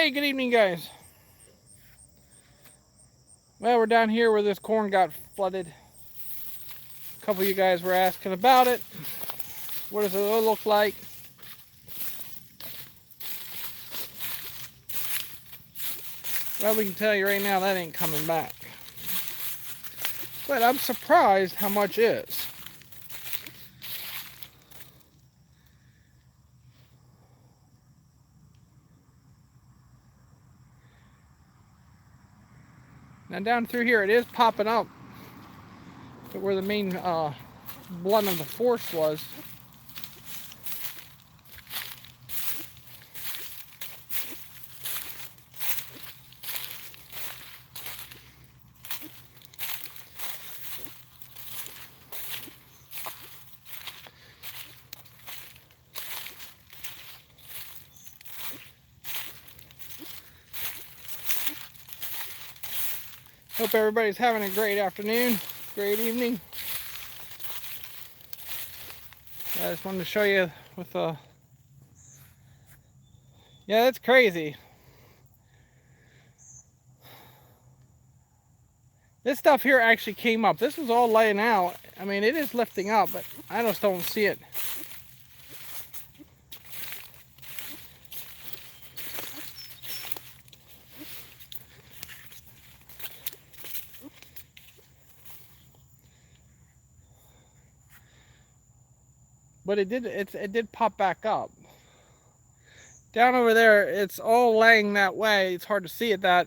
Hey, good evening, guys. Well, we're down here where this corn got flooded. A couple of you guys were asking about it. What does it look like? Well, we can tell you right now that ain't coming back. But I'm surprised how much is. Now down through here, it is popping up to where the main blunt of the force was. Hope everybody's having a great afternoon, great evening. I just wanted to show you with yeah, that's crazy. This stuff here actually came up. This was all laying out. I mean, it is lifting up, but I just don't see it. But it did pop back up. Down over there, it's all laying that way. It's hard to see it that.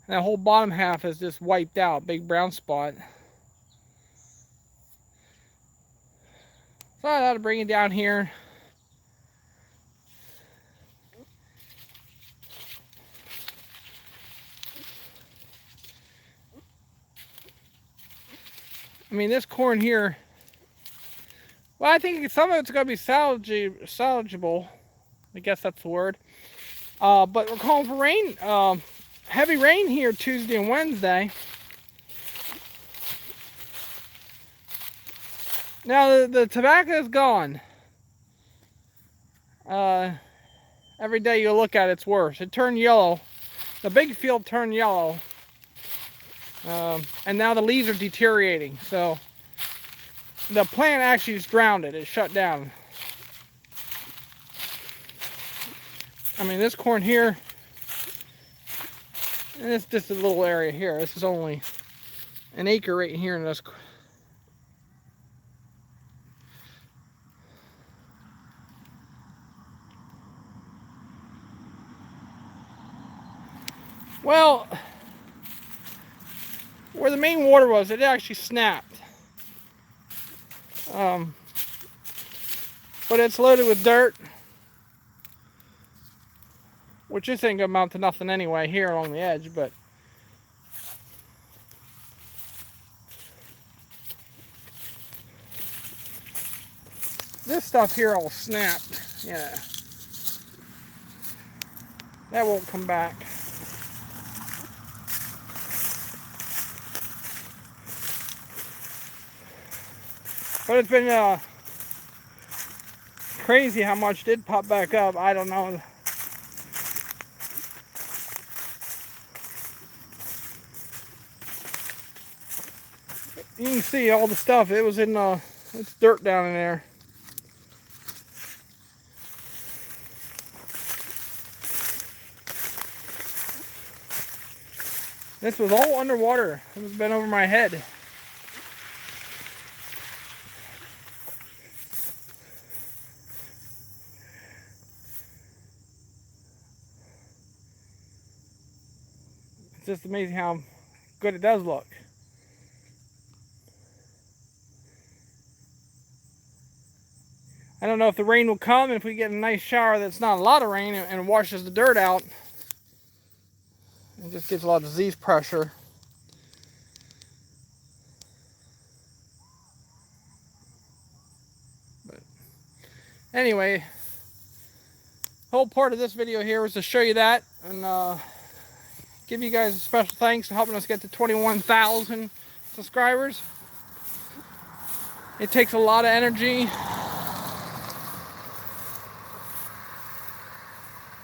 And that whole bottom half is just wiped out, big brown spot. So I ought to bring it down here. I mean, this corn here, well, I think some of it's going to be salvageable. I guess that's the word. But we're calling for rain, heavy rain here Tuesday and Wednesday. Now the tobacco is gone. Every day you look at it, it's worse. It turned yellow. The big field turned yellow. And now the leaves are deteriorating. So the plant actually is drowned. It shut down. I mean, this corn here, and it's just a little area here. This is only an acre right here in this. Well, where the main water was, it actually snapped. But it's loaded with dirt, which this ain't gonna amount to nothing anyway here along the edge, but this stuff here all snapped. Yeah. That won't come back. But it's been crazy how much did pop back up. I don't know. You can see all the stuff. It was in it's dirt down in there. This was all underwater. It was been over my head. It's just amazing how good it does look. I don't know if the rain will come, and if we get a nice shower that's not a lot of rain and washes the dirt out. It just gets a lot of disease pressure. But anyway, the whole part of this video here was to show you that and give you guys a special thanks for helping us get to 21,000 subscribers. It takes a lot of energy.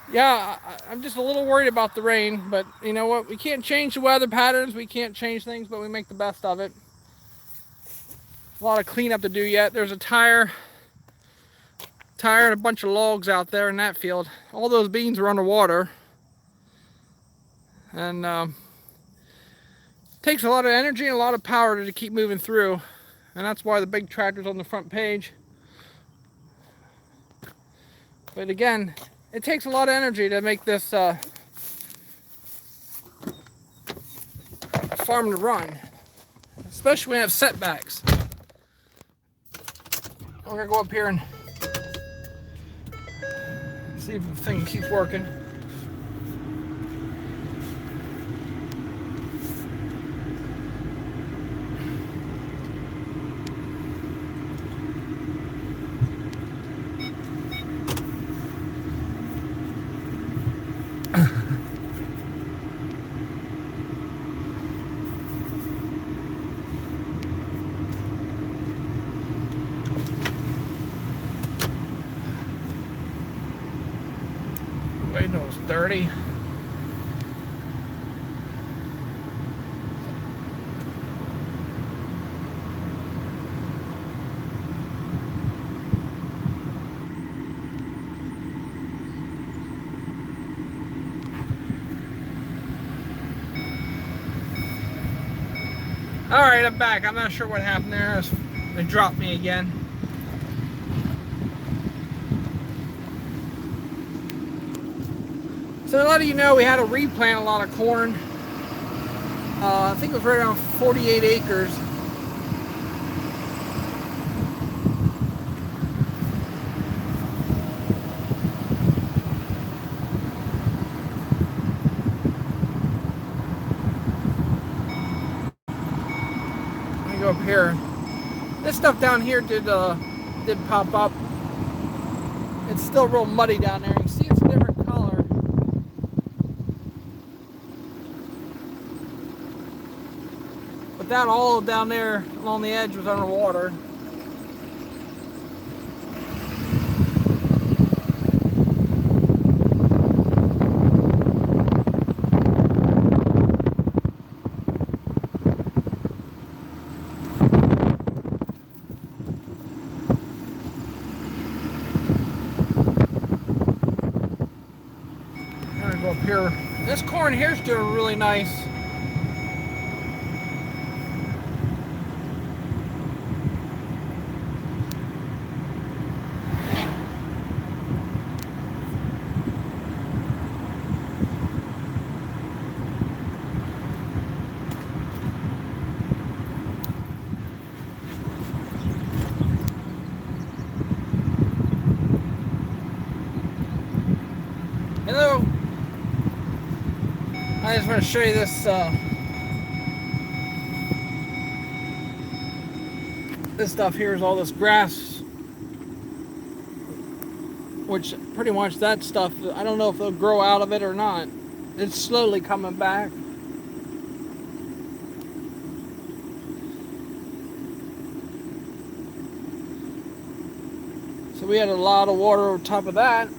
Yeah, I'm just a little worried about the rain, but you know what? We can't change the weather patterns. We can't change things, but we make the best of it. A lot of cleanup to do yet. There's a tire and a bunch of logs out there in that field. All those beans are underwater. And takes a lot of energy and a lot of power to keep moving through. And that's why the big tractor's on the front page. But again, it takes a lot of energy to make this farm to run. Especially when you have setbacks. We're gonna go up here and see if the thing keeps working. Wait, no, it's 30. Alright, I'm back. I'm not sure what happened there. They dropped me again. So to let you know, we had to replant a lot of corn. I think it was right around 48 acres. Let me go up here. This stuff down here did pop up. It's still real muddy down there. You can see it's a different color. But that all down there along the edge was underwater. I'm gonna go up here. This corn here's doing really nice. Hello. I just want to show you this this stuff here is all this grass, which pretty much that stuff, I don't know if they'll grow out of it or not. It's slowly coming back. So we had a lot of water on top of that.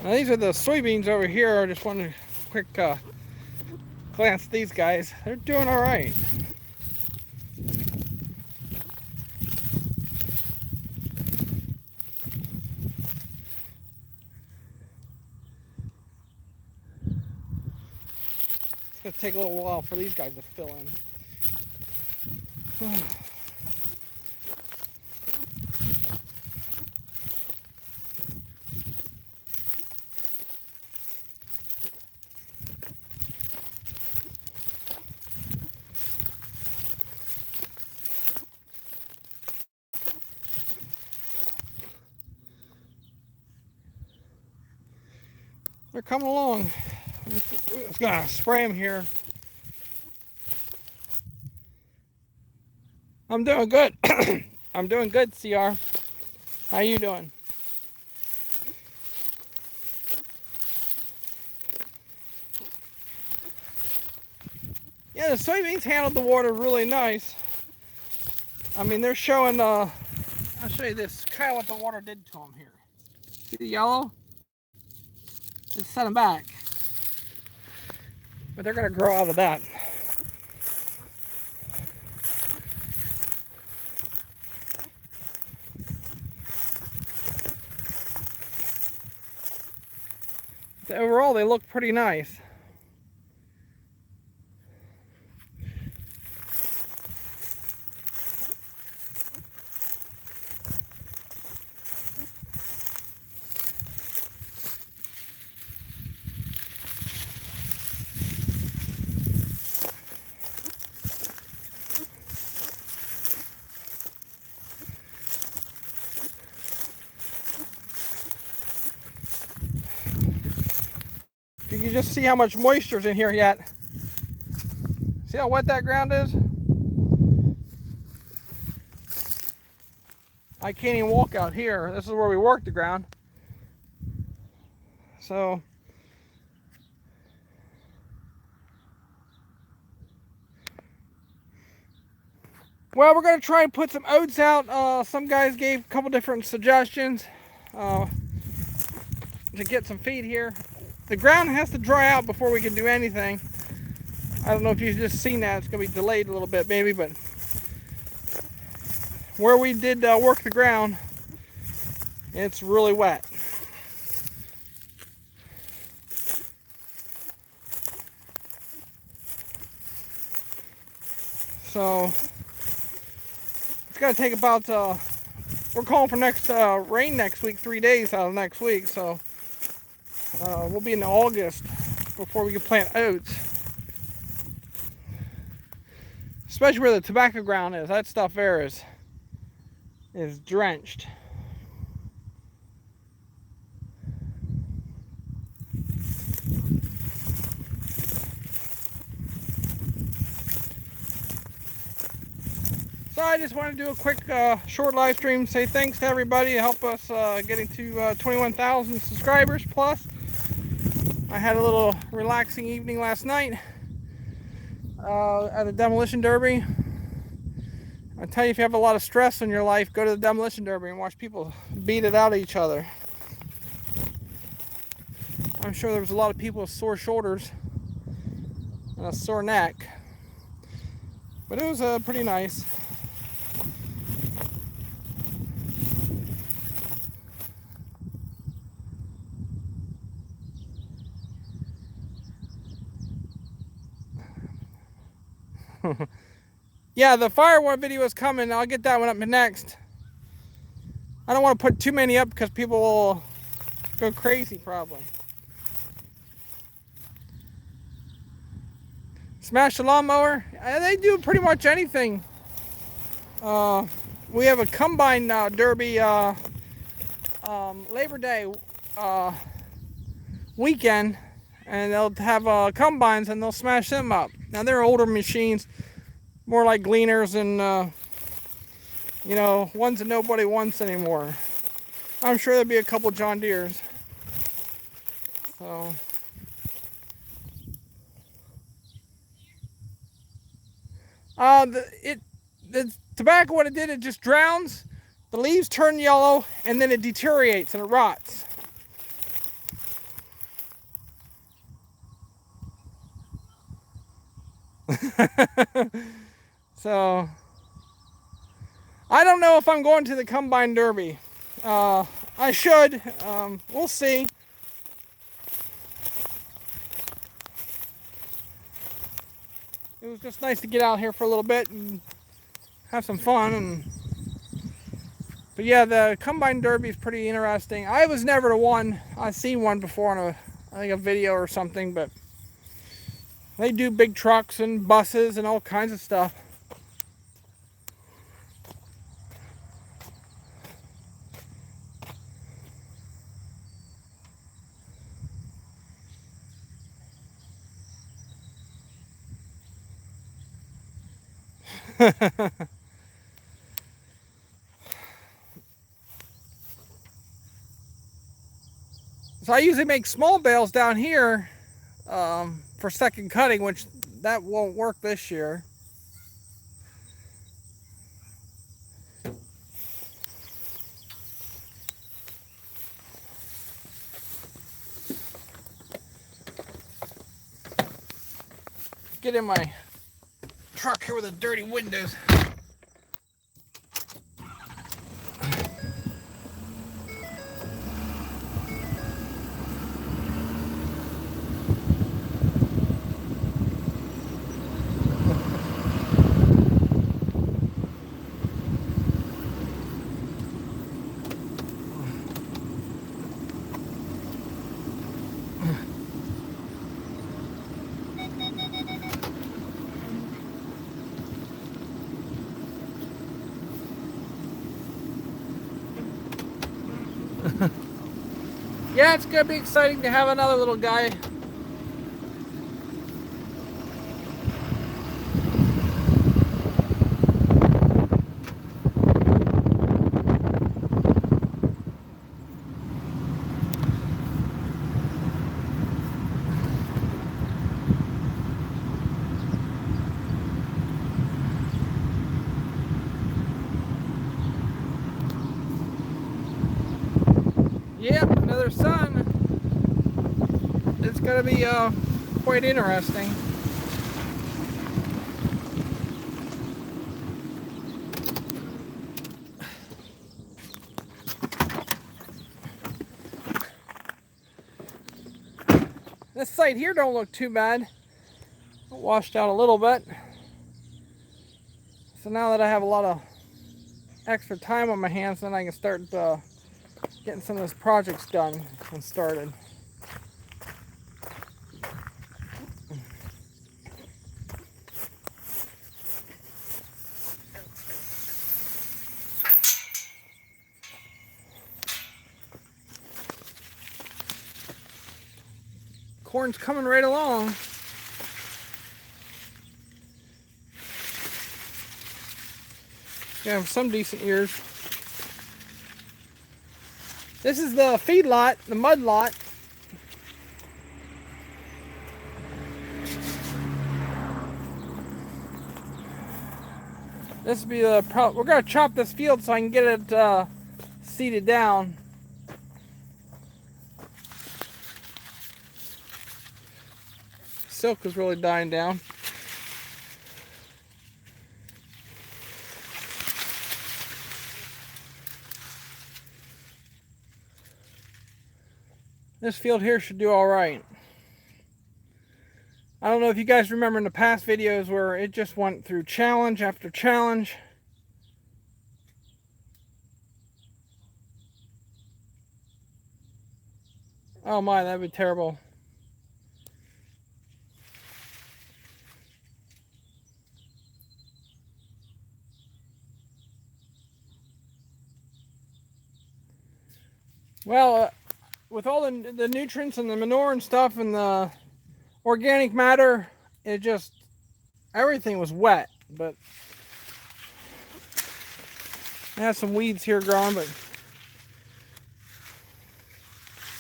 Now these are the soybeans over here. I just wanted a quick glance at these guys. They're doing all right. It's gonna take a little while for these guys to fill in. They're coming along. Just gonna spray them here. I'm doing good. I'm doing good, CR. How you doing? Yeah, the soybeans handled the water really nice. I mean, they're showing, I'll show you this, kind of what the water did to them here. See the yellow? It set them back. But they're gonna grow out of that. But overall, they look pretty nice. You can just see how much moisture's in here yet. See how wet that ground is? I can't even walk out here. This is where we work the ground. So, well, we're gonna try and put some oats out. Some guys gave a couple different suggestions to get some feed here. The ground has to dry out before we can do anything. I don't know if you've just seen that. It's gonna be delayed a little bit maybe, but where we did work the ground, it's really wet. So it's gonna take about, we're calling for next rain next week, 3 days out of next week. So we'll be in August before we can plant oats. Especially where the tobacco ground is. That stuff there is drenched. So I just wanted to do a quick short live stream, say thanks to everybody to help us getting to 21,000 subscribers plus. I had a little relaxing evening last night at the Demolition Derby. I tell you, if you have a lot of stress in your life, go to the Demolition Derby and watch people beat it out of each other. I'm sure there was a lot of people with sore shoulders and a sore neck, but it was pretty nice. Yeah, the firework video is coming. I'll get that one up next. I don't want to put too many up because people will go crazy probably. Smash the lawnmower. They do pretty much anything. We have a combine derby Labor Day weekend, and they'll have combines and they'll smash them up. Now they're older machines, more like gleaners and you know, ones that nobody wants anymore. I'm sure there'll be a couple John Deeres. So the tobacco, what it did, it just drowns, the leaves turn yellow, and then it deteriorates and it rots. So I don't know if I'm going to the Combine Derby. I should. We'll see. It was just nice to get out here for a little bit and have some fun. But yeah, the Combine Derby is pretty interesting. I was never to one. I've seen one before on I think a video or something, but they do big trucks and buses and all kinds of stuff. So I usually make small bales down here for second cutting, which that won't work this year. Get in my truck here with the dirty windows. Yeah, it's gonna be exciting to have another little guy. Yep, another sun. It's gonna be quite interesting. This site here don't look too bad. Washed out a little bit. So now that I have a lot of extra time on my hands, then I can start getting some of those projects done and started. Corn's coming right along. Yeah, some decent years. This is the feed lot, the mud lot. This will be the we're gonna chop this field so I can get it seeded down. Silk is really dying down. This field here should do all right. I don't know if you guys remember in the past videos where it just went through challenge after challenge. Oh my, that'd be terrible. Well, with all the nutrients and the manure and stuff and the organic matter, it just, everything was wet. But I have some weeds here growing, but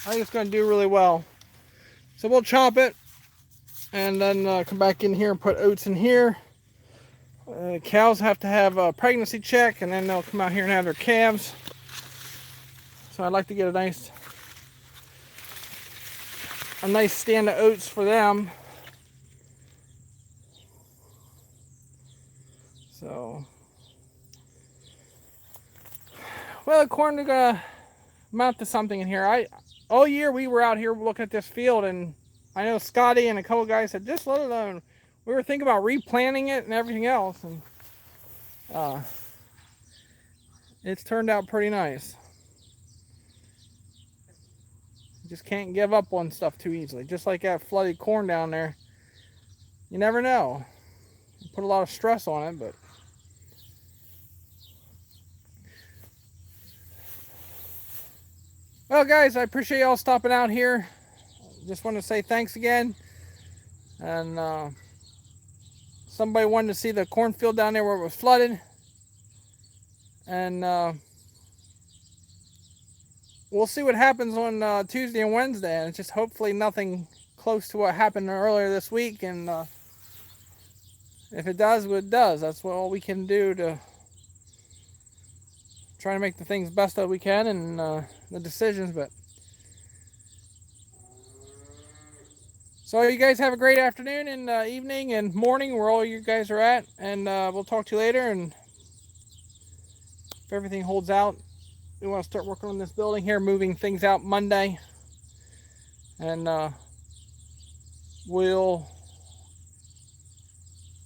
I think it's going to do really well. So we'll chop it and then come back in here and put oats in here. Cows have to have a pregnancy check and then they'll come out here and have their calves. So I'd like to get a nice stand of oats for them. So, well, the corn is gonna amount to something in here. All year we were out here looking at this field, and I know Scotty and a couple guys said just let it alone. We were thinking about replanting it and everything else, and it's turned out pretty nice. You just can't give up on stuff too easily. Just like that flooded corn down there. You never know. You put a lot of stress on it, but well, guys, I appreciate y'all stopping out here. Just want to say thanks again, and somebody wanted to see the cornfield down there where it was flooded. And we'll see what happens on Tuesday and Wednesday. And it's just hopefully nothing close to what happened earlier this week. And if it does, it does. That's what all we can do to try to make the things best that we can and the decisions. But so you guys have a great afternoon and evening and morning where all you guys are at. And we'll talk to you later. And if everything holds out, we want to start working on this building here, moving things out Monday. And we'll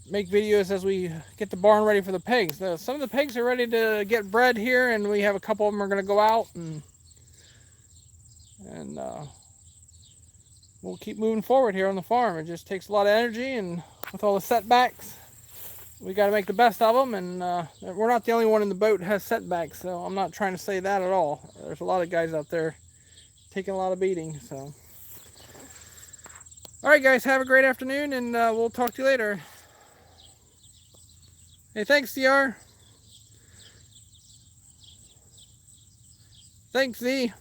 make videos as we get the barn ready for the pigs. Some of the pigs are ready to get bred here, and we have a couple of them are going to go out, and we'll keep moving forward here on the farm. It just takes a lot of energy, and with all the setbacks, we got to make the best of them. And we're not the only one in the boat that has setbacks, so I'm not trying to say that at all. There's a lot of guys out there taking a lot of beating. So, all right, guys, have a great afternoon, and we'll talk to you later. Hey, thanks, DR. Thanks, Z.